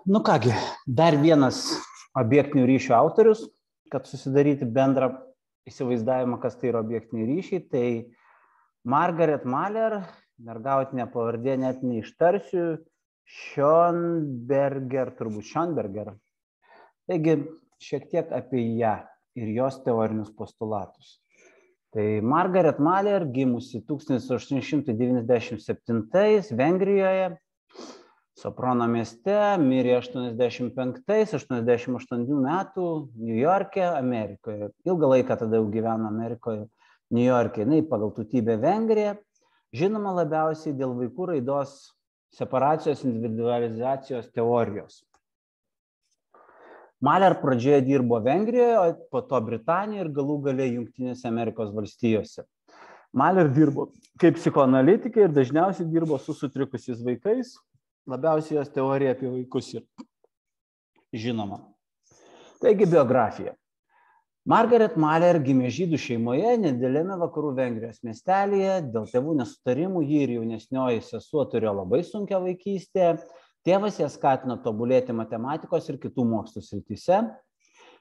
Nu kągi, dar vienas objektinių ryšių autorius, kad susidaryti bendrą įsivaizdavimą, kas tai yra objektiniai ryšiai, tai Margaret Mahler, mergautinė pavardė net neištarsiu, Schönberger, turbūt Schönberger. Taigi, šiek tiek apie ją ir jos teorinius postulatus. Tai Margaret Mahler, gimusi 1897 Vengrijoje, Soprono mieste, mirė 85-88 metų New York'e, Amerikoje. Ilgą laiką tada jau gyveno Amerikoje, New York'e, pagal tautybę Vengrija, žinoma labiausiai dėl vaikų raidos separacijos individualizacijos teorijos. Mahler pradžioje dirbo Vengrijoje, o po to Britanijoje ir galų gale Jungtinėse Amerikos valstijose. Mahler dirbo kaip psichoanalitikė ir dažniausiai dirbo su sutrikusiais vaikais. Labiausiai jos teorija apie vaikus ir žinoma. Taigi biografija. Margaret Mahler gimė žydų šeimoje nedideliame vakarų Vengrijos miestelyje. Dėl tėvų nesutarimų ji ir jaunesnioji sesuo turėjo labai sunkią vaikystę. Tėvas ją skatino tobulėti matematikos ir kitų mokslų srityse.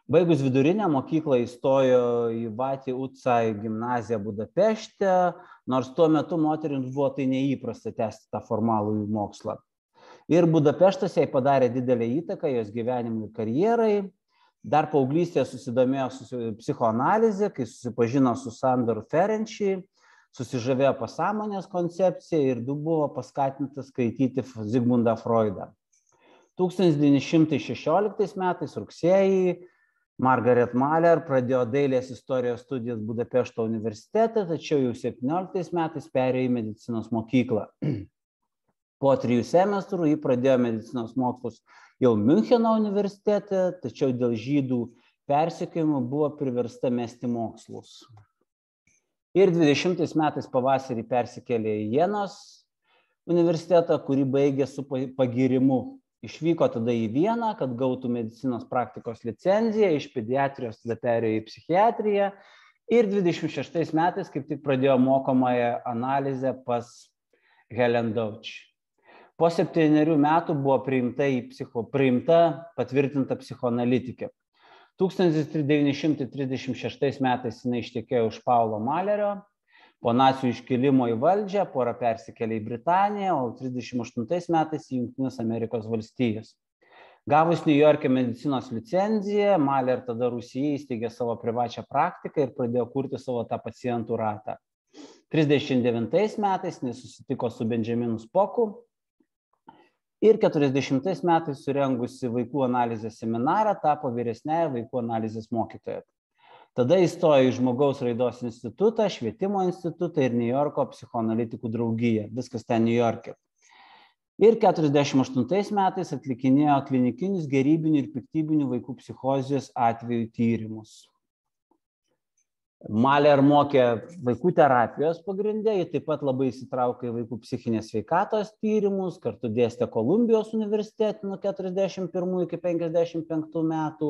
Baigus vidurinę mokyklą įstojo į Vati Ucai gimnaziją Budapešte, nors tuo metu moterims buvo tai neįprasta tęsti tą formalųjį mokslą. Ir Budapeštas jai padarė didelę įtaką jos gyvenimui ir karjerai. Dar paauglystėje susidomėjo psichoanalizė, kai susipažino su Sandor Ferenczi, susižavėjo pasąmonės koncepcija ir buvo paskatintas skaityti Zigmundą Freudą. 1916 metais rugsėjį Margaret Mahler pradėjo dailės istorijos studijas Budapešto universitete, tačiau jau 17 metais perėjo į medicinos mokyklą. Po 3 semestrų ji pradėjo medicinos mokslus jau Miuncheno universitete, tačiau dėl žydų persekiojimų buvo priversta mesti mokslus. Ir 20 metais pavasarį persikėlė į Jenos universitetą, kurį baigė su pagyrimu. Išvyko tada į Vieną, kad gautų medicinos praktikos licenciją, iš pediatrijos tada perėjo į psichiatriją ir 26 metais kaip tik pradėjo mokomąją analizę pas Helen Deutsch. Po 7 metų buvo patvirtinta psichoanalitikė. 1936 metais jinai ištekėjo už Paulo Mahlerio, po nacių iškilimo į valdžią, pora persikėlė į Britaniją, o 1938 metais į Jungtines Amerikos valstijas. Gavus New York'e medicinos licenciją, Mahler tada Rusijoje įsteigė savo privačią praktiką ir pradėjo kurti savo tą pacientų ratą. 1939 metais jis susitiko su Benjaminu Spoku ir 1940 metais surengusi vaikų analizės seminarą tapo vyresniąja vaikų analizės mokytoja. Tada įstojo į Žmogaus raidos institutą, Švietimo institutą ir New Yorko psichoanalitikų draugiją. Viskas ten New York'e. Ir 1948 metais atlikinėjo klinikinius gerybinių ir piktybinių vaikų psichozės atvejų tyrimus. Mahler mokė vaikų terapijos pagrinde, ji taip pat labai įsitraukė į vaikų psichinės sveikatos tyrimus, kartu dėstė Kolumbijos universitete nuo 41 iki 55 metų.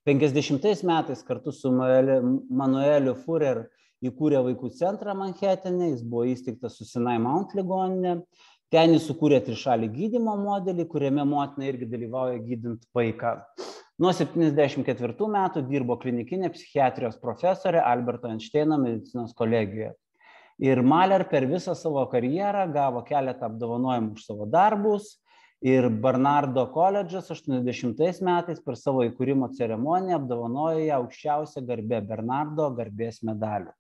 50 metais kartu su Manueliu Furer įkūrė vaikų centrą Manhetene, jis buvo įsteigtas su Sinai Mount ligoninė. Ten jis sukūrė trišalį gydymo modelį, kuriame motina irgi dalyvauja gydint vaiką. Nuo 1974 metų dirbo klinikinė psichiatrijos profesorė Alberto Einšteino medicinos kolegijoje. Ir Mahler per visą savo karjerą gavo keletą apdovanojimų už savo darbus. Ir Barnardo koledžas 80 metais per savo įkūrimo ceremoniją apdovanojo ją aukščiausią garbę Bernardo garbės medalių.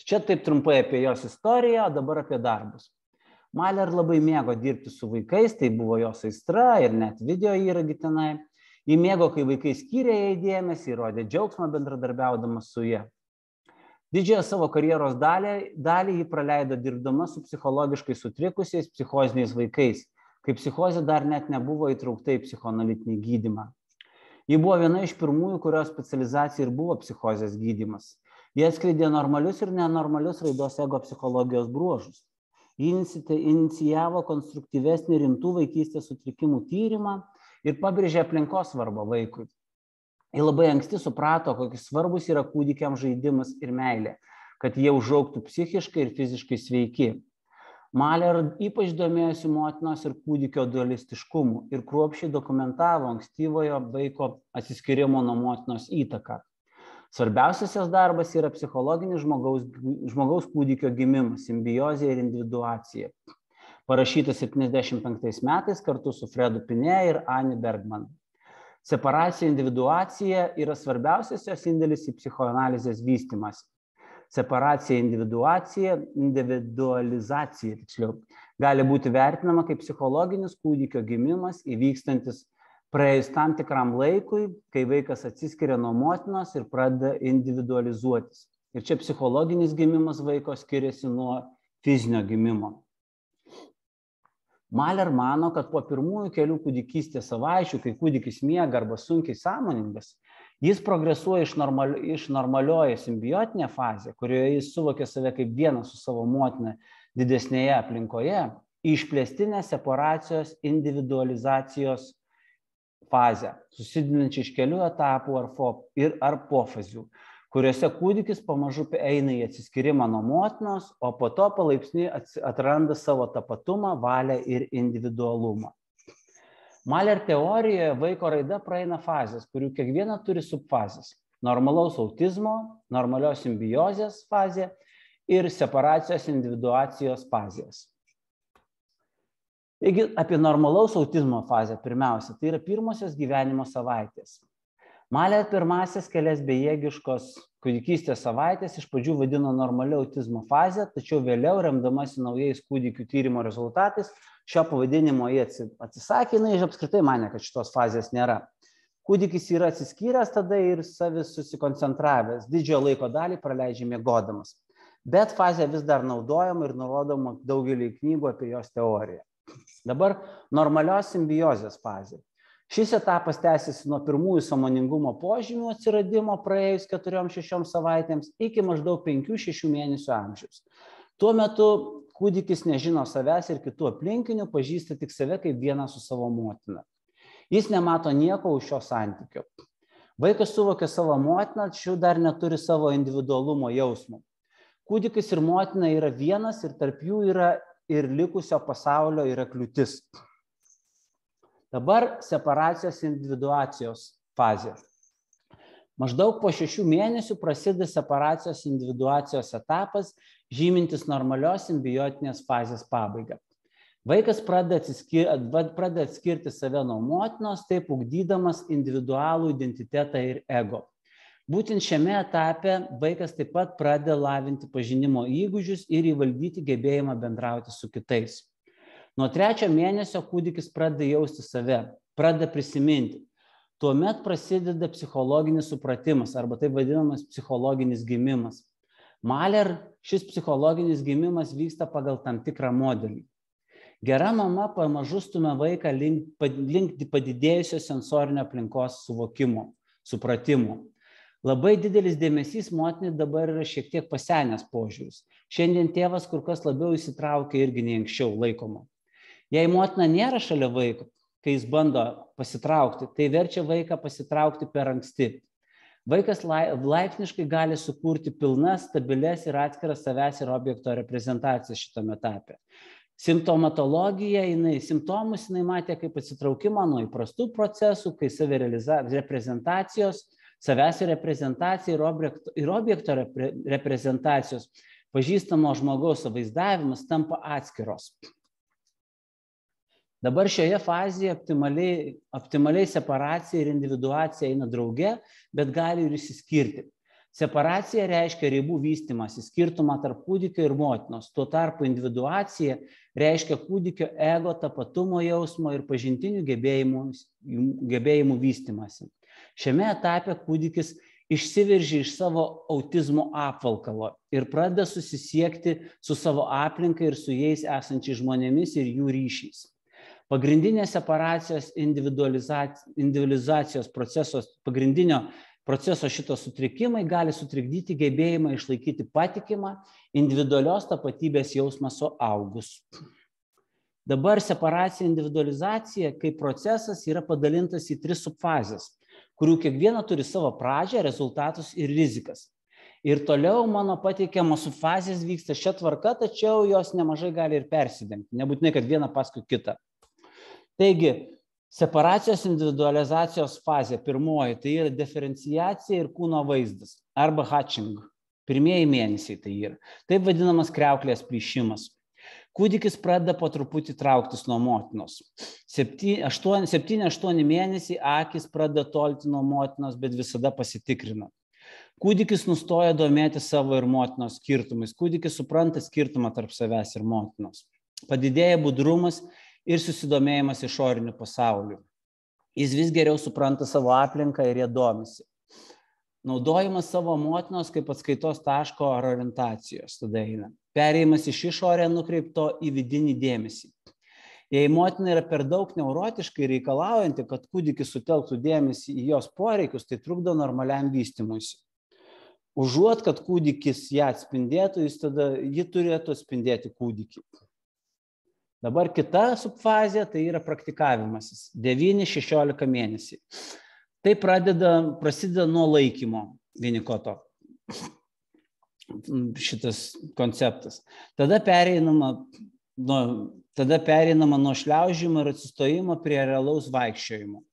Čia taip trumpai apie jos istoriją, o dabar apie darbus. Mahler labai mėgo dirbti su vaikais, tai buvo jos aistra ir net video įragy tenai. Ji mėgo, kai vaikai skyrė jai dėmesį, rodė džiaugsmą bendradarbiaudamas su ja. Didžiąją savo karjeros dalį ji praleido dirbdama su psichologiškai sutrikusiais psichoziniais vaikais, kai psichozė dar net nebuvo įtraukta į psichoanalitinį gydymą. Ji buvo viena iš pirmųjų, kurios specializacija ir buvo psichozės gydymas. Ji atskleidė normalius ir nenormalius raidos ego psichologijos bruožus. Ji inicijavo konstruktyvesnį rimtų vaikystės sutrikimų tyrimą ir pabrėžė aplinkos svarbą vaikui. Ji labai anksti suprato, kokius svarbus yra kūdikiams žaidimas ir meilė, kad jie užaugtų psichiškai ir fiziškai sveiki. Mahler ypač domėjosi motinos ir kūdikio dualistiškumu ir kruopščiai dokumentavo ankstyvojo vaiko atsiskyrimo nuo motinos įtaką. Svarbiausias jos darbas yra psichologinis žmogaus kūdikio gimimas, simbiozė ir individuacija. Parašytas 75 metais kartu su Fredu Pinė ir Annie Bergman. Separacija individuacija yra svarbiausias jos indėlis į psichoanalizės vystymąsi. Separacija individualizacija, tiksliau, gali būti vertinama kaip psichologinis kūdikio gimimas įvykstantis praėjus tam tikram laikui, kai vaikas atsiskiria nuo motinos ir pradeda individualizuotis. Ir čia psichologinis gimimas vaiko skiriasi nuo fizinio gimimo. Mahler mano, kad po pirmųjų kelių kūdikystės savaičių, kai kūdikis miega arba sunkiai sąmoningas, jis progresuoja iš normalioje simbiotinė fazė, kurioje jis suvokia save kaip vienas su savo motina didesnėje aplinkoje, į išplėstinę separacijos individualizacijos fazę, susidedinančią iš kelių etapų ar pofazių, kuriuose kūdikis pamažu eina į atsiskyrimą nuo motinos, o po to palaipsniui atranda savo tapatumą, valią ir individualumą. Mahler teorijoje vaiko raida praeina fazės, kurių kiekviena turi subfazės. Normalaus autizmo, normalios simbiozės fazė ir separacijos individuacijos fazės. Taigi, apie normalaus autizmo fazę pirmiausia, tai yra pirmosios gyvenimo savaitės. Mahler pirmasias kelias bejėgiškos kūdikystės savaitės iš pradžių vadino normalia autizmo fazė, tačiau vėliau, remdamasi naujais kūdikių tyrimo rezultatais, šio pavadinimo jie atsisakė, ir apskritai manė, kad šitos fazės nėra. Kūdikis yra atsiskyręs tada ir savis susikoncentravęs, didžiojo laiko dalį praleidžia miegodamas. Bet fazė vis dar naudojama ir nurodoma daugelį knygų apie jos teoriją. Dabar normalios simbiozės fazė. Šis etapas tęsiasi nuo pirmųjų sąmoningumo požymių atsiradimo praėjus 4-6 savaitėms iki maždaug 5-6 mėnesių amžiaus. Tuo metu kūdikis nežino savęs ir kitų aplinkinių, pažįsta tik save kaip vieną su savo motina. Jis nemato nieko už šio santykio. Vaikas suvokia savo motiną, tačiau dar neturi savo individualumo jausmo. Kūdikis ir motina yra vienas ir tarp jų yra ir likusio pasaulio yra kliūtis. Dabar separacijos individuacijos fazė. Maždaug po 6 mėnesių prasideda separacijos individuacijos etapas, žymintis normalios simbiotinės fazės pabaigą. Vaikas pradeda atskirti save nuo motinos, taip ugdydamas individualų identitetą ir ego. Būtent šiame etape vaikas taip pat pradeda lavinti pažinimo įgūdžius ir įvaldyti gebėjimą bendrauti su kitais. Nuo 3 mėnesio kūdikis pradeda jausti save, pradeda prisiminti. Tuomet prasideda psichologinis supratimas arba taip vadinamas psichologinis gimimas. Mahler šis psichologinis gimimas vyksta pagal tam tikrą modelį. Gera mama pamažu stumia vaiką link padidėjusio sensorinio aplinkos suvokimo, supratimo. Labai didelis dėmesys motinai dabar yra šiek tiek pasenęs požiūris. Šiandien tėvas kur kas labiau įsitraukia irgi nei anksčiau laikoma. Jei motina nėra šalia vaiko, kai jis bando pasitraukti, tai verčia vaiką pasitraukti per anksti. Vaikas laipsniškai gali sukurti pilnas, stabiles ir atskiras savęs ir objekto reprezentacijas šitame etape. Simptomatologija, simptomus jinai matė kaip atsitraukimą nuo įprastų procesų, kai reprezentacijos, savęs reprezentacija ir objekto reprezentacijos, pažįstamo žmogaus vaizdavimas tampa atskiros. Dabar šioje fazėje optimaliai separacija ir individuacija eina drauge, bet gali ir išsiskirti. Separacija reiškia ribų vystymąsi, skirtumą tarp kūdikio ir motinos. Tuo tarpu individuacija reiškia kūdikio ego, tapatumo jausmo ir pažintinių gebėjimų vystymąsi. Šiame etape kūdikis išsiveržia iš savo autizmo apvalkalo ir pradeda susisiekti su savo aplinka ir su jais esančiais žmonėmis ir jų ryšiais. Pagrindinė separacijos individualizacijos pagrindinio proceso šitos sutrikimai gali sutrikdyti gebėjimą išlaikyti patikimą individualios tapatybės jausmą suaugus. Dabar separacija individualizacija kaip procesas yra padalintas į 3 subfazės, kurių kiekviena turi savo pradžią, rezultatus ir rizikas. Ir toliau mano pateikiamos subfazės vyksta šia tvarka, tačiau jos nemažai gali ir persidengti, nebūtinai, kad viena paskui kitą. Taigi, separacijos individualizacijos fazė pirmoji, tai yra diferenciacija ir kūno vaizdas, arba hatching. Pirmieji mėnesiai tai yra. Taip vadinamas kriauklės plyšimas. Kūdikis pradeda po truputį trauktis nuo motinos. 7-8 mėnesiai akis pradeda tolti nuo motinos, bet visada pasitikrina. Kūdikis nustoja domėti savo ir motinos skirtumais. Kūdikis supranta skirtumą tarp savęs ir motinos. Padidėja budrumas ir susidomėjimas išoriniu pasauliu. Jis vis geriau supranta savo aplinką ir jie domisi. Naudojimas savo motinos kaip atskaitos taško ar orientacijos tada eina. Perėjimas iš išorę nukreipto į vidinį dėmesį. Jei motina yra per daug neurotiškai reikalaujanti, kad kūdikis sutelktų dėmesį į jos poreikius, tai trukdo normaliam vystymuisi. Užuot, kad kūdikis ją atspindėtų, ji turėtų atspindėti kūdikį. Dabar kita subfazė, tai yra praktikavimasis, 9-16 mėnesiai. Tai prasideda nuo laikymo vinikoto, šitas konceptas. Tada pereinama nuo šliaužimo ir atsistojimo prie realaus vaikščiojimo.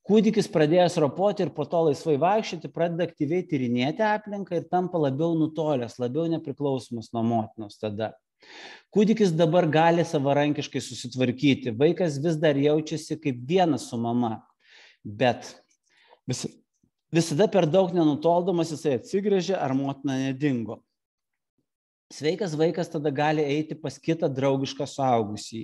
Kūdikis pradėjęs ropoti ir po to laisvai vaikščioti, pradeda aktyviai tyrinėti aplinką ir tampa labiau nutolęs, labiau nepriklausomas nuo motinos tada. Kūdikis dabar gali savarankiškai susitvarkyti. Vaikas vis dar jaučiasi kaip vienas su mama, bet visada per daug nenutoldamas jisai atsigręžia ar motina nedingo. Sveikas vaikas tada gali eiti pas kitą draugišką suaugusį.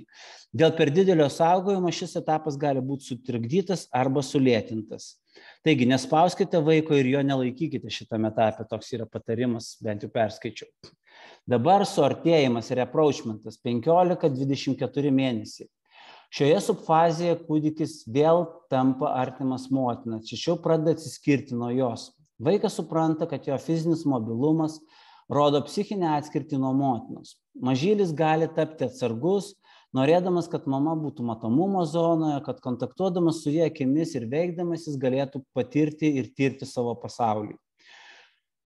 Dėl per didelio saugojimo šis etapas gali būti sutrikdytas arba sulėtintas. Taigi, nespauskite vaiko ir jo nelaikykite šitame etape, toks yra patarimas, bent jau perskaičiau. Dabar suartėjimas ir approachmentas 15-24 mėnesiai. Šioje subfazėje kūdikis vėl tampa artimas motina, tačiau pradeda atsiskirti nuo jos. Vaikas supranta, kad jo fizinis mobilumas rodo psichinę atskirtį nuo motinos. Mažylis gali tapti atsargus, norėdamas, kad mama būtų matomumo zonoje, kad kontaktuodamas su jie akimis ir veikdamas jis galėtų patirti ir tirti savo pasaulį.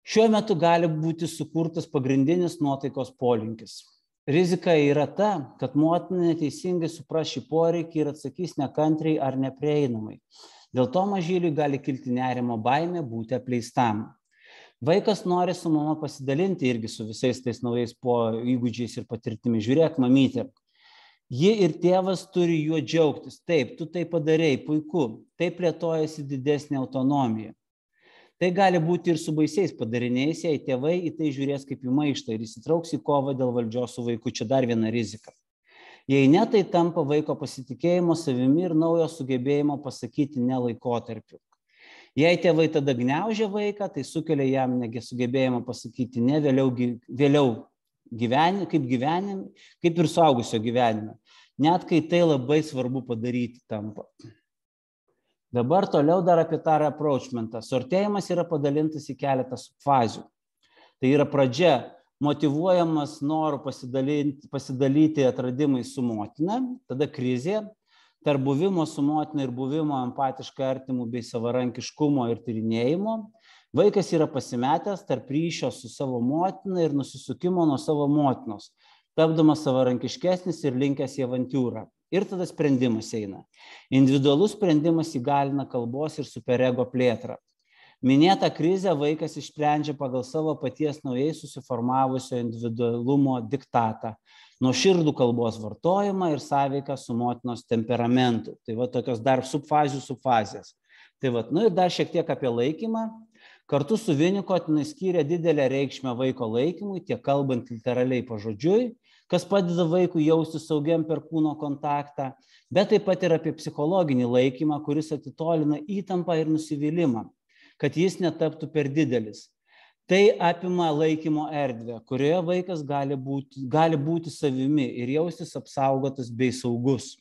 Šiuo metu gali būti sukurtas pagrindinis nuotaikos polinkis. Rizika yra ta, kad motina neteisingai supras šį poreikį ir atsakys nekantriai ar neprieinamai. Dėl to mažyliui gali kilti nerimo baimė būti apleistam. Vaikas nori su mama pasidalinti irgi su visais tais naujais įgūdžiais ir patirtimi. Žiūrėk, mamytė, ji ir tėvas turi juo džiaugtis. Taip, tu tai padarei, puiku. Taip plėtojasi didesnė autonomija. Tai gali būti ir su baisiais padariniais, jei tėvai į tai žiūrės kaip į maištą ir įsitrauks į kovą dėl valdžios su vaiku. Čia dar viena rizika. Jei ne, tai tampa vaiko pasitikėjimo savimi ir naujo sugebėjimo pasakyti ne laikotarpiu. Jei tėvai tada gniaužia vaiką, tai sukelia jam nesugebėjimą pasakyti ne vėliau kaip ir suaugusio gyvenime. Net kai tai labai svarbu padaryti tampa. Dabar toliau dar apie tą approachmentą. Suartėjimas yra padalintas į keletą subfazių. Tai yra pradžia, motyvuojamas noru pasidalyti atradimais su motina, tada krizė, tarp buvimo su motina ir buvimo empatiškai artimų bei savarankiškumo ir tyrinėjimo. Vaikas yra pasimetęs tarp ryšio su savo motina ir nusisukimo nuo savo motinos, tapdamas savarankiškesnis ir linkęs į avantiūrą. Ir tada sprendimas eina. Individualus sprendimas įgalina kalbos ir superego plėtrą. Minėtą krizę vaikas išsprendžia pagal savo paties naujai susiformavusio individualumo diktatą, nuoširdų kalbos vartojimą ir sąveiką su motinos temperamentu. Tai va tokios dar subfazės. Tai va, ir dar šiek tiek apie laikymą. Kartu su Winnicott skyrė didelę reikšmę vaiko laikymui, tiek kalbant literaliai pažodžiui, kas padeda vaikui jausti saugiam per kūno kontaktą, bet taip pat ir apie psichologinį laikymą, kuris atitolina įtampą ir nusivylimą, kad jis netaptų per didelis. Tai apima laikymo erdvę, kurioje vaikas gali būti savimi ir jaustis apsaugotas bei saugus.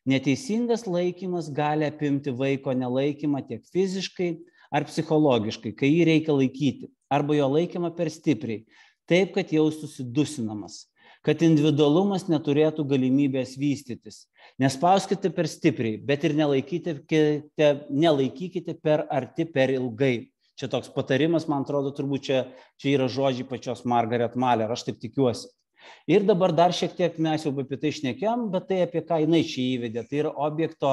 Neteisingas laikymas gali apimti vaiko nelaikymą tiek fiziškai ar psichologiškai, kai jį reikia laikyti, arba jo laikymą per stipriai, taip, kad jaustųsi dusinamas. Kad individualumas neturėtų galimybės vystytis. Nespauskite per stipriai, bet ir nelaikykite per arti per ilgai. Čia toks patarimas, man atrodo, turbūt čia yra žodžiai pačios Margaret Mallett, aš taip tikiuosi. Ir dabar dar šiek tiek mes jau apie tai šnekėjom, bet tai apie ką jinai čia įvedė, tai yra objekto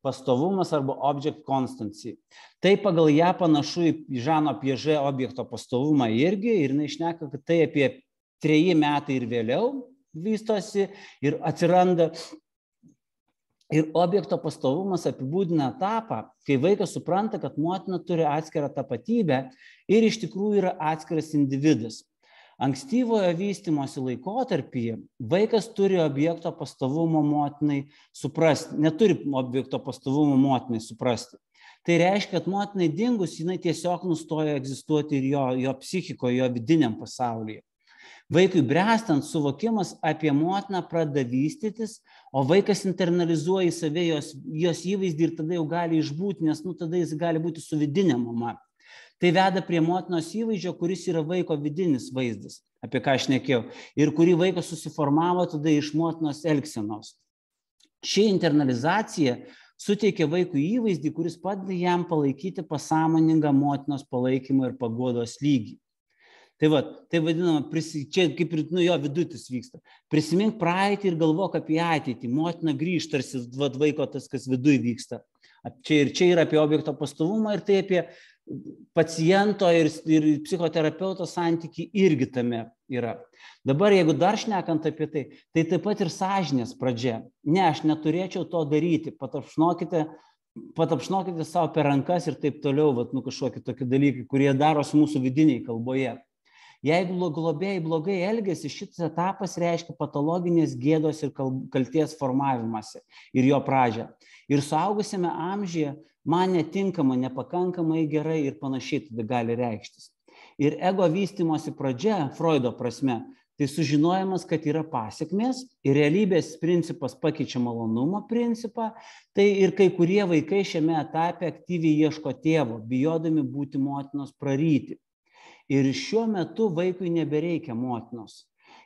pastovumas arba object constancy. Tai pagal ją panašu į Žano Piaget objekto pastovumą irgi, ir jinai šneka, kad tai apie 3 metai ir vėliau vystosi ir atsiranda. Ir objekto pastovumas apibūdina etapą, kai vaikas supranta, kad motina turi atskirą tapatybę ir iš tikrųjų yra atskiras individas. Ankstyvojo vystymosi laikotarpyje vaikas turi objekto pastovumo motinai suprasti, neturi objekto pastovumo motinai suprasti. Tai reiškia, kad motinai dingus, jinai tiesiog nustoja egzistuoti ir jo psichikoje, jo vidiniam pasaulyje. Vaikui bręstant suvokimas apie motiną pradeda vystytis, o vaikas internalizuoja į save jos įvaizdį ir tada jau gali išbūti, nes tada jis gali būti su vidinė mama. Tai veda prie motinos įvaizdžio, kuris yra vaiko vidinis vaizdas, apie ką aš šnekėjau, ir kurį vaikas susiformavo tada iš motinos elgsenos. Ši internalizacija suteikia vaikui įvaizdį, kuris padeda jam palaikyti pasąmoningą motinos palaikymą ir paguodos lygį. Tai vadinama, čia kaip ir jo vidutis vyksta. Prisimink praeitį ir galvok apie ateitį. Motina grįž, tarsi vaiko tas, kas viduj vyksta. Čia yra apie objekto pastovumą ir tai apie paciento ir psichoterapeuto santykį irgi tame yra. Dabar, jeigu dar šnekant apie tai taip pat ir sąžinės pradžia. Ne, aš neturėčiau to daryti, patapšnokite savo per rankas ir taip toliau, kažkokie tokie dalykai, kurie darosi mūsų vidiniai kalboje. Jeigu globėjai blogai elgiasi, šitas etapas reiškia patologinės gėdos ir kalties formavimąsi ir jo pradžią. Ir suaugusiame amžiuje man netinkama, nepakankamai gerai ir panašiai tada gali reikštis. Ir ego vystymosi pradžia, Freudo prasme, tai sužinojimas, kad yra pasekmės ir realybės principas pakeičia malonumo principą, tai ir kai kurie vaikai šiame etape aktyviai ieško tėvo, bijodami būti motinos praryti. Ir šiuo metu vaikui nebereikia motinos.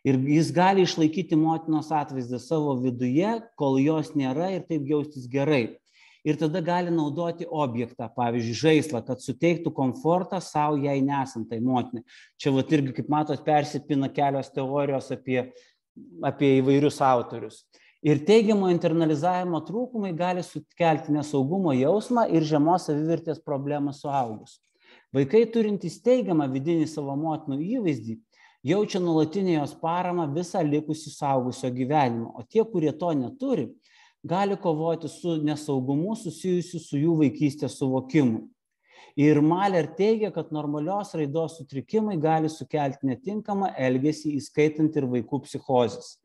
Ir jis gali išlaikyti motinos atvaizdą savo viduje, kol jos nėra ir taip jaustis gerai. Ir tada gali naudoti objektą, pavyzdžiui, žaislą, kad suteiktų komfortą savo, jei nesant tai motinai. Čia irgi, kaip matot, persipina kelios teorijos apie įvairius autorius. Ir teigiamo internalizavimo trūkumai gali sukelti nesaugumo jausmą ir žemos savivertės problemą suaugus. Vaikai turintys teigiamą vidinį savo motinų įvaizdį jaučia nuolatinę jos paramą visą likusį suaugusio gyvenimą, o tie, kurie to neturi, gali kovoti su nesaugumu susijusiu su jų vaikystės suvokimu. Ir Mallett teigia, kad normalios raidos sutrikimai gali sukelti netinkamą elgesį, įskaitant ir vaikų psichozes.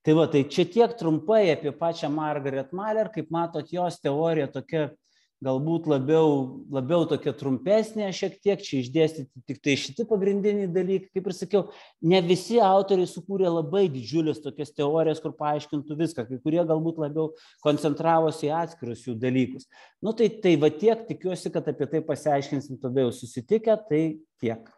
Tai čia tiek trumpai apie pačią Margaret Mallett, kaip matot, jos teorija tokia galbūt labiau tokia trumpesnė šiek tiek, čia išdėstyti tik tai šiti pagrindiniai dalykai. Kaip ir sakiau, ne visi autoriai sukūrė labai didžiulės tokias teorijas, kur paaiškintų viską, kai kurie galbūt labiau koncentravosi į atskirus jų dalykus. Tai tiek, tikiuosi, kad apie tai pasiaiškinsim tada jau susitikę, tai tiek.